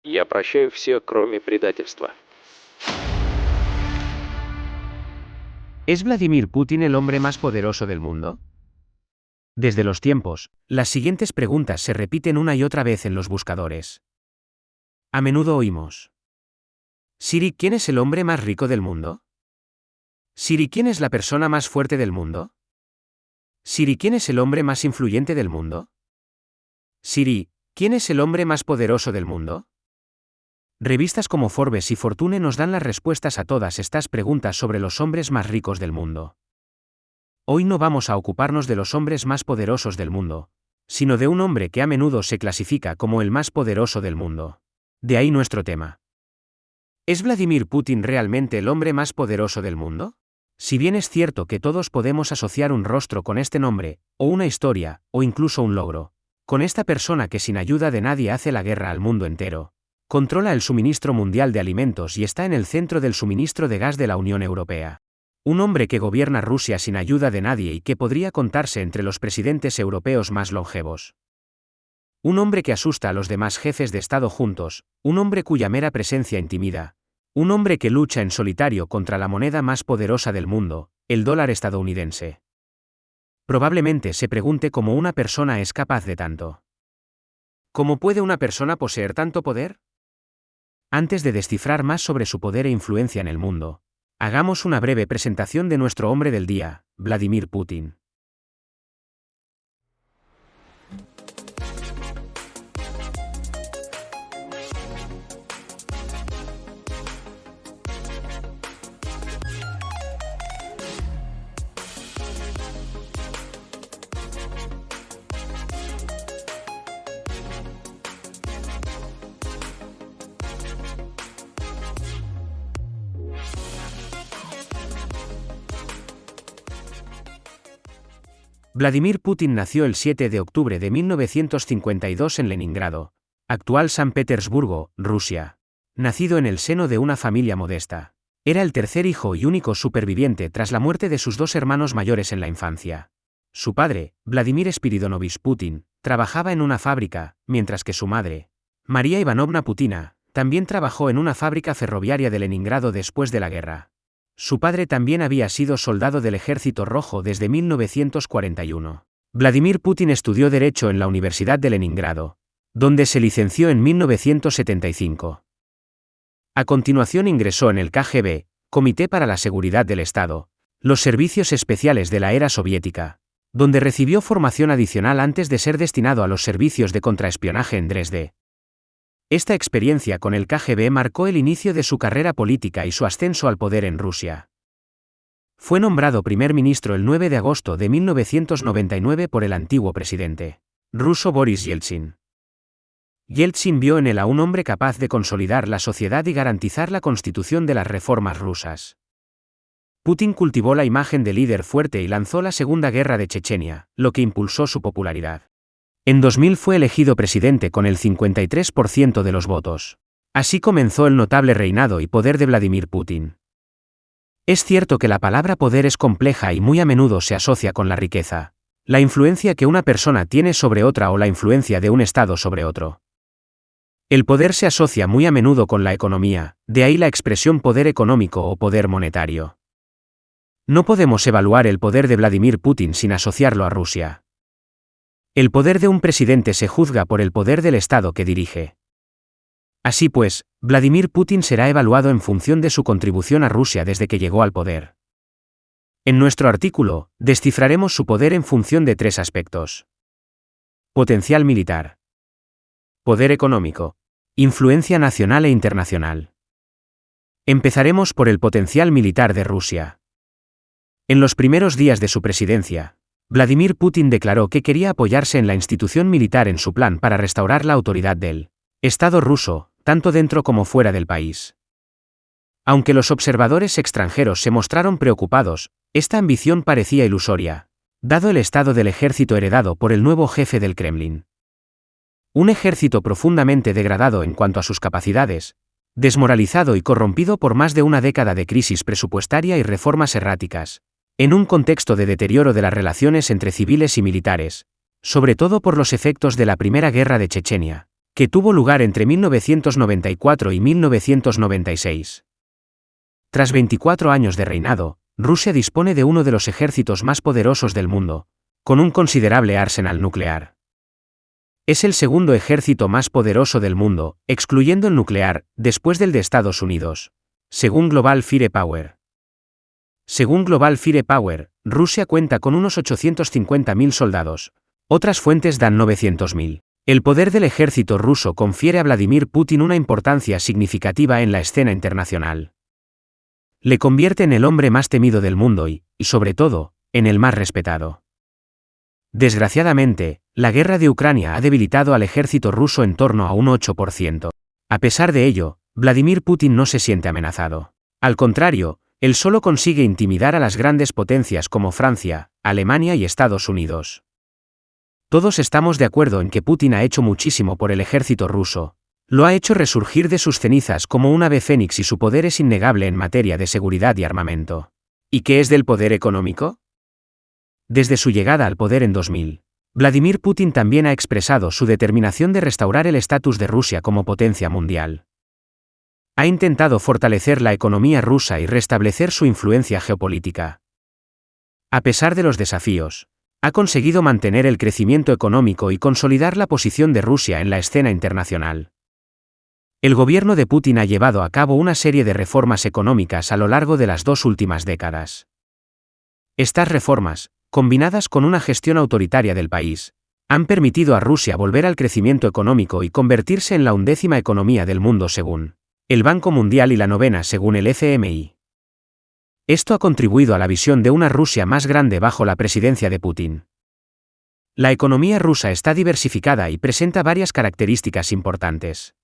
Я прощаю все, кроме предательства. ¿Es Vladimir Putin el hombre más poderoso del mundo? Desde los tiempos, las siguientes preguntas se repiten una y otra vez en los buscadores. A menudo oímos: Siri, ¿quién es el hombre más rico del mundo? Siri, ¿quién es la persona más fuerte del mundo? Siri, ¿quién es el hombre más influyente del mundo? Siri, ¿quién es el hombre más poderoso del mundo? Revistas como Forbes y Fortune nos dan las respuestas a todas estas preguntas sobre los hombres más ricos del mundo. Hoy no vamos a ocuparnos de los hombres más poderosos del mundo, sino de un hombre que a menudo se clasifica como el más poderoso del mundo. De ahí nuestro tema. ¿Es Vladimir Putin realmente el hombre más poderoso del mundo? Si bien es cierto que todos podemos asociar un rostro con este nombre, o una historia, o incluso un logro, con esta persona que sin ayuda de nadie hace la guerra al mundo entero, controla el suministro mundial de alimentos y está en el centro del suministro de gas de la Unión Europea. Un hombre que gobierna Rusia sin ayuda de nadie y que podría contarse entre los presidentes europeos más longevos. Un hombre que asusta a los demás jefes de Estado juntos, un hombre cuya mera presencia intimida. Un hombre que lucha en solitario contra la moneda más poderosa del mundo, el dólar estadounidense. Probablemente se pregunte cómo una persona es capaz de tanto. ¿Cómo puede una persona poseer tanto poder? Antes de descifrar más sobre su poder e influencia en el mundo, hagamos una breve presentación de nuestro hombre del día, Vladimir Putin. Vladimir Putin nació el 7 de octubre de 1952 en Leningrado, actual San Petersburgo, Rusia. Nacido en el seno de una familia modesta. Era el tercer hijo y único superviviente tras la muerte de sus dos hermanos mayores en la infancia. Su padre, Vladimir Spiridonovich Putin, trabajaba en una fábrica, mientras que su madre, María Ivanovna Putina, también trabajó en una fábrica ferroviaria de Leningrado después de la guerra. Su padre también había sido soldado del Ejército Rojo desde 1941. Vladimir Putin estudió Derecho en la Universidad de Leningrado, donde se licenció en 1975. A continuación ingresó en el KGB, Comité para la Seguridad del Estado, los servicios especiales de la era soviética, donde recibió formación adicional antes de ser destinado a los servicios de contraespionaje en Dresde. Esta experiencia con el KGB marcó el inicio de su carrera política y su ascenso al poder en Rusia. Fue nombrado primer ministro el 9 de agosto de 1999 por el antiguo presidente ruso Boris Yeltsin. Yeltsin vio en él a un hombre capaz de consolidar la sociedad y garantizar la constitución de las reformas rusas. Putin cultivó la imagen de líder fuerte y lanzó la Segunda Guerra de Chechenia, lo que impulsó su popularidad. En 2000 fue elegido presidente con el 53% de los votos. Así comenzó el notable reinado y poder de Vladimir Putin. Es cierto que la palabra poder es compleja y muy a menudo se asocia con la riqueza, la influencia que una persona tiene sobre otra o la influencia de un Estado sobre otro. El poder se asocia muy a menudo con la economía, de ahí la expresión poder económico o poder monetario. No podemos evaluar el poder de Vladimir Putin sin asociarlo a Rusia. El poder de un presidente se juzga por el poder del Estado que dirige. Así pues, Vladimir Putin será evaluado en función de su contribución a Rusia desde que llegó al poder. En nuestro artículo, descifraremos su poder en función de tres aspectos: potencial militar, poder económico, influencia nacional e internacional. Empezaremos por el potencial militar de Rusia. En los primeros días de su presidencia, Vladimir Putin declaró que quería apoyarse en la institución militar en su plan para restaurar la autoridad del Estado ruso, tanto dentro como fuera del país. Aunque los observadores extranjeros se mostraron preocupados, esta ambición parecía ilusoria, dado el estado del ejército heredado por el nuevo jefe del Kremlin. Un ejército profundamente degradado en cuanto a sus capacidades, desmoralizado y corrompido por más de una década de crisis presupuestaria y reformas erráticas, en un contexto de deterioro de las relaciones entre civiles y militares, sobre todo por los efectos de la Primera Guerra de Chechenia. que tuvo lugar entre 1994 y 1996. Tras 24 años de reinado, Rusia dispone de uno de los ejércitos más poderosos del mundo, con un considerable arsenal nuclear. Es el segundo ejército más poderoso del mundo, excluyendo el nuclear, después del de Estados Unidos, según Global Firepower. Según Global Firepower, Rusia cuenta con unos 850.000 soldados. Otras fuentes dan 900.000. El poder del ejército ruso confiere a Vladimir Putin una importancia significativa en la escena internacional. Le convierte en el hombre más temido del mundo y, sobre todo, en el más respetado. Desgraciadamente, la guerra de Ucrania ha debilitado al ejército ruso en torno a un 8%. A pesar de ello, Vladimir Putin no se siente amenazado. Al contrario, él solo consigue intimidar a las grandes potencias como Francia, Alemania y Estados Unidos. Todos estamos de acuerdo en que Putin ha hecho muchísimo por el ejército ruso. Lo ha hecho resurgir de sus cenizas como un ave fénix y su poder es innegable en materia de seguridad y armamento. ¿Y qué es del poder económico? Desde su llegada al poder en 2000, Vladimir Putin también ha expresado su determinación de restaurar el estatus de Rusia como potencia mundial. Ha intentado fortalecer la economía rusa y restablecer su influencia geopolítica. A pesar de los desafíos, ha conseguido mantener el crecimiento económico y consolidar la posición de Rusia en la escena internacional. El gobierno de Putin ha llevado a cabo una serie de reformas económicas a lo largo de las 2 últimas décadas. Estas reformas, combinadas con una gestión autoritaria del país, han permitido a Rusia volver al crecimiento económico y convertirse en la 11ª economía del mundo según el Banco Mundial y la 9ª según el FMI. Esto ha contribuido a la visión de una Rusia más grande bajo la presidencia de Putin. La economía rusa está diversificada y presenta varias características importantes.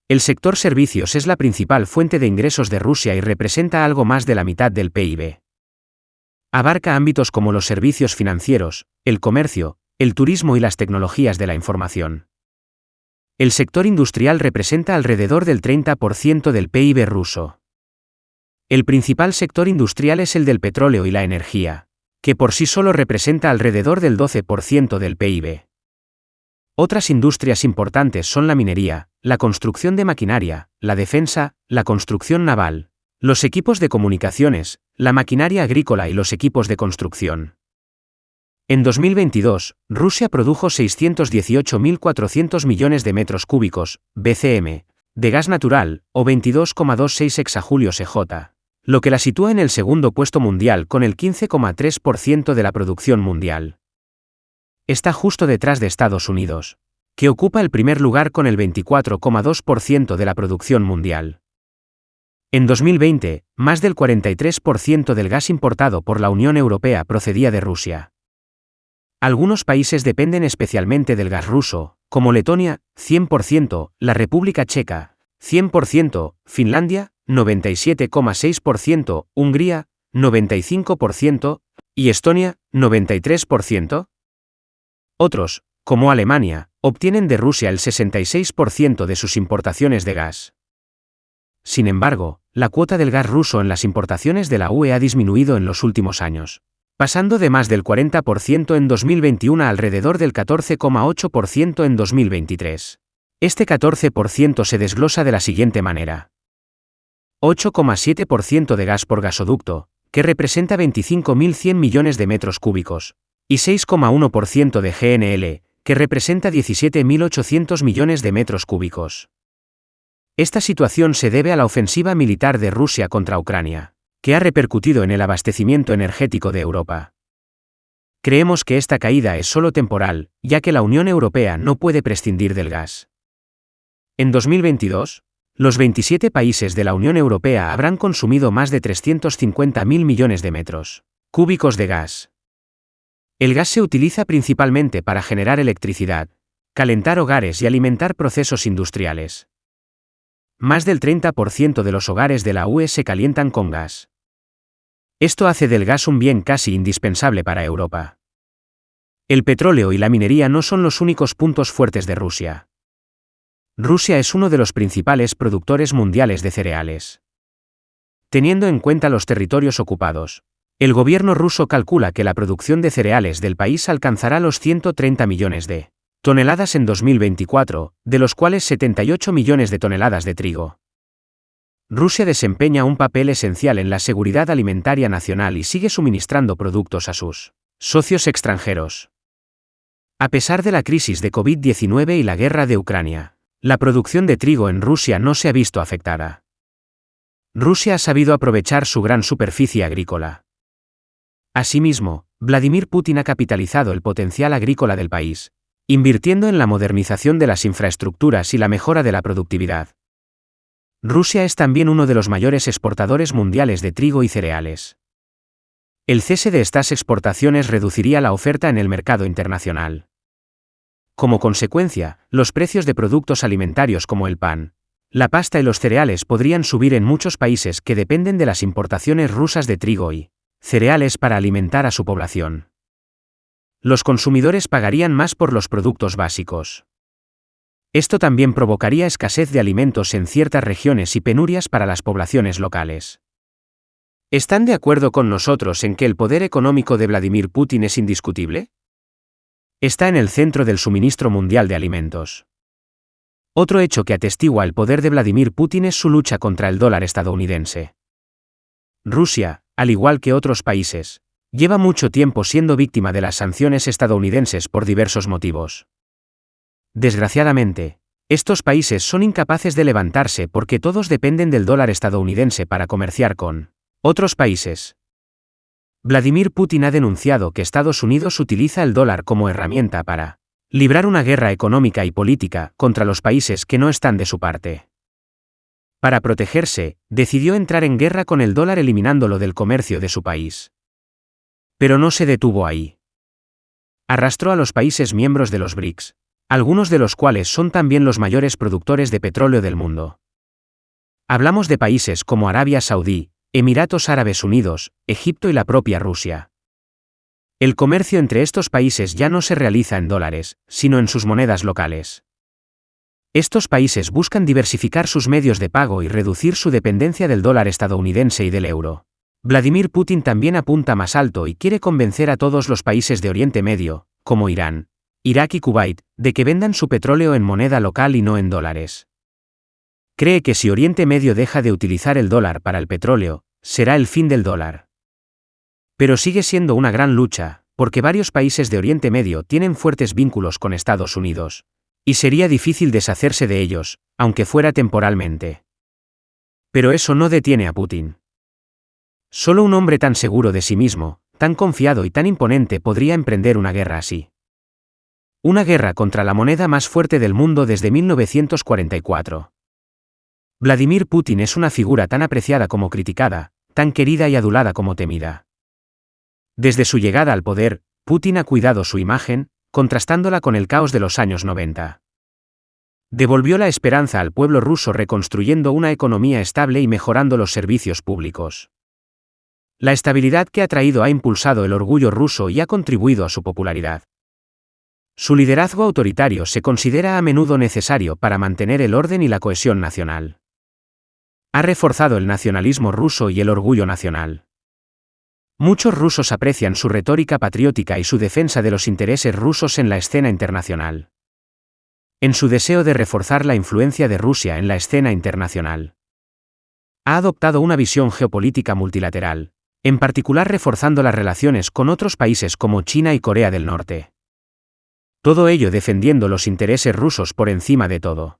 El sector servicios es la principal fuente de ingresos de Rusia y representa algo más de la mitad del PIB. Abarca ámbitos como los servicios financieros, el comercio, el turismo y las tecnologías de la información. El sector industrial representa alrededor del 30% del PIB ruso. El principal sector industrial es el del petróleo y la energía, que por sí solo representa alrededor del 12% del PIB. Otras industrias importantes son la minería, la construcción de maquinaria, la defensa, la construcción naval, los equipos de comunicaciones, la maquinaria agrícola y los equipos de construcción. En 2022, Rusia produjo 618.400 millones de metros cúbicos, BCM, de gas natural, o 22,26 exajulios EJ, lo que la sitúa en el segundo puesto mundial con el 15,3% de la producción mundial. Está justo detrás de Estados Unidos, que ocupa el primer lugar con el 24,2% de la producción mundial. En 2020, más del 43% del gas importado por la Unión Europea procedía de Rusia. Algunos países dependen especialmente del gas ruso, como Letonia, 100%, la República Checa, 100%, Finlandia, 97,6%, Hungría, 95%, y Estonia, 93%. Otros, como Alemania, obtienen de Rusia el 66% de sus importaciones de gas. Sin embargo, la cuota del gas ruso en las importaciones de la UE ha disminuido en los últimos años, pasando de más del 40% en 2021 a alrededor del 14,8% en 2023. Este 14% se desglosa de la siguiente manera. 8,7% de gas por gasoducto, que representa 25.100 millones de metros cúbicos, y 6,1% de GNL, que representa 17.800 millones de metros cúbicos. Esta situación se debe a la ofensiva militar de Rusia contra Ucrania, que ha repercutido en el abastecimiento energético de Europa. Creemos que esta caída es solo temporal, ya que la Unión Europea no puede prescindir del gas. En 2022, los 27 países de la Unión Europea habrán consumido más de 350.000 millones de metros cúbicos de gas. El gas se utiliza principalmente para generar electricidad, calentar hogares y alimentar procesos industriales. Más del 30% de los hogares de la UE se calientan con gas. Esto hace del gas un bien casi indispensable para Europa. El petróleo y la minería no son los únicos puntos fuertes de Rusia. Rusia es uno de los principales productores mundiales de cereales. Teniendo en cuenta los territorios ocupados, el gobierno ruso calcula que la producción de cereales del país alcanzará los 130 millones de toneladas en 2024, de los cuales 78 millones de toneladas de trigo. Rusia desempeña un papel esencial en la seguridad alimentaria nacional y sigue suministrando productos a sus socios extranjeros. A pesar de la crisis de COVID-19 y la guerra de Ucrania, la producción de trigo en Rusia no se ha visto afectada. Rusia ha sabido aprovechar su gran superficie agrícola. Asimismo, Vladimir Putin ha capitalizado el potencial agrícola del país, invirtiendo en la modernización de las infraestructuras y la mejora de la productividad. Rusia es también uno de los mayores exportadores mundiales de trigo y cereales. El cese de estas exportaciones reduciría la oferta en el mercado internacional. Como consecuencia, los precios de productos alimentarios como el pan, la pasta y los cereales podrían subir en muchos países que dependen de las importaciones rusas de trigo y cereales para alimentar a su población. Los consumidores pagarían más por los productos básicos. Esto también provocaría escasez de alimentos en ciertas regiones y penurias para las poblaciones locales. ¿Están de acuerdo con nosotros en que el poder económico de Vladimir Putin es indiscutible? Está en el centro del suministro mundial de alimentos. Otro hecho que atestigua el poder de Vladimir Putin es su lucha contra el dólar estadounidense. Rusia, al igual que otros países, lleva mucho tiempo siendo víctima de las sanciones estadounidenses por diversos motivos. Desgraciadamente, estos países son incapaces de levantarse porque todos dependen del dólar estadounidense para comerciar con otros países. Vladimir Putin ha denunciado que Estados Unidos utiliza el dólar como herramienta para librar una guerra económica y política contra los países que no están de su parte. Para protegerse, decidió entrar en guerra con el dólar eliminándolo del comercio de su país. Pero no se detuvo ahí. Arrastró a los países miembros de los BRICS, algunos de los cuales son también los mayores productores de petróleo del mundo. Hablamos de países como Arabia Saudí, Emiratos Árabes Unidos, Egipto y la propia Rusia. El comercio entre estos países ya no se realiza en dólares, sino en sus monedas locales. Estos países buscan diversificar sus medios de pago y reducir su dependencia del dólar estadounidense y del euro. Vladimir Putin también apunta más alto y quiere convencer a todos los países de Oriente Medio, como Irán, Irak y Kuwait, de que vendan su petróleo en moneda local y no en dólares. Cree que si Oriente Medio deja de utilizar el dólar para el petróleo, será el fin del dólar. Pero sigue siendo una gran lucha, porque varios países de Oriente Medio tienen fuertes vínculos con Estados Unidos, y sería difícil deshacerse de ellos, aunque fuera temporalmente. Pero eso no detiene a Putin. Solo un hombre tan seguro de sí mismo, tan confiado y tan imponente podría emprender una guerra así. Una guerra contra la moneda más fuerte del mundo desde 1944. Vladimir Putin es una figura tan apreciada como criticada, tan querida y adulada como temida. Desde su llegada al poder, Putin ha cuidado su imagen, contrastándola con el caos de los años 90. Devolvió la esperanza al pueblo ruso reconstruyendo una economía estable y mejorando los servicios públicos. La estabilidad que ha traído ha impulsado el orgullo ruso y ha contribuido a su popularidad. Su liderazgo autoritario se considera a menudo necesario para mantener el orden y la cohesión nacional. Ha reforzado el nacionalismo ruso y el orgullo nacional. Muchos rusos aprecian su retórica patriótica y su defensa de los intereses rusos en la escena internacional. En su deseo de reforzar la influencia de Rusia en la escena internacional, ha adoptado una visión geopolítica multilateral, en particular reforzando las relaciones con otros países como China y Corea del Norte. Todo ello defendiendo los intereses rusos por encima de todo.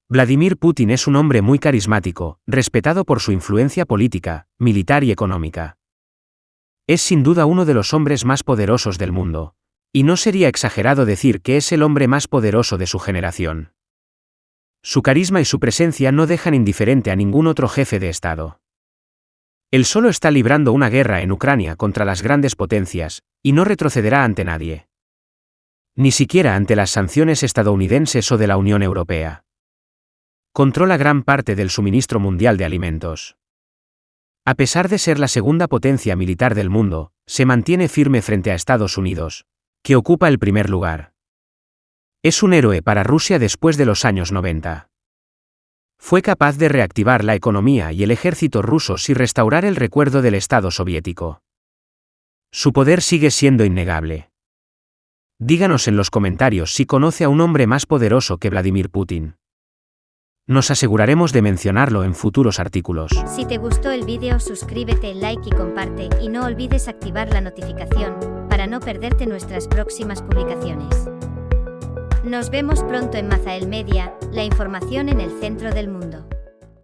Vladimir Putin es un hombre muy carismático, respetado por su influencia política, militar y económica. Es sin duda uno de los hombres más poderosos del mundo, y no sería exagerado decir que es el hombre más poderoso de su generación. Su carisma y su presencia no dejan indiferente a ningún otro jefe de Estado. Él solo está librando una guerra en Ucrania contra las grandes potencias, y no retrocederá ante nadie. Ni siquiera ante las sanciones estadounidenses o de la Unión Europea. Controla gran parte del suministro mundial de alimentos. A pesar de ser la segunda potencia militar del mundo, se mantiene firme frente a Estados Unidos, que ocupa el primer lugar. Es un héroe para Rusia después de los años 90. Fue capaz de reactivar la economía y el ejército rusos y restaurar el recuerdo del Estado soviético. Su poder sigue siendo innegable. Díganos en los comentarios si conoce a un hombre más poderoso que Vladimir Putin. Nos aseguraremos de mencionarlo en futuros artículos. Si te gustó el vídeo, suscríbete, like y comparte, y no olvides activar la notificación, para no perderte nuestras próximas publicaciones. Nos vemos pronto en Mazael Media, la información en el centro del mundo.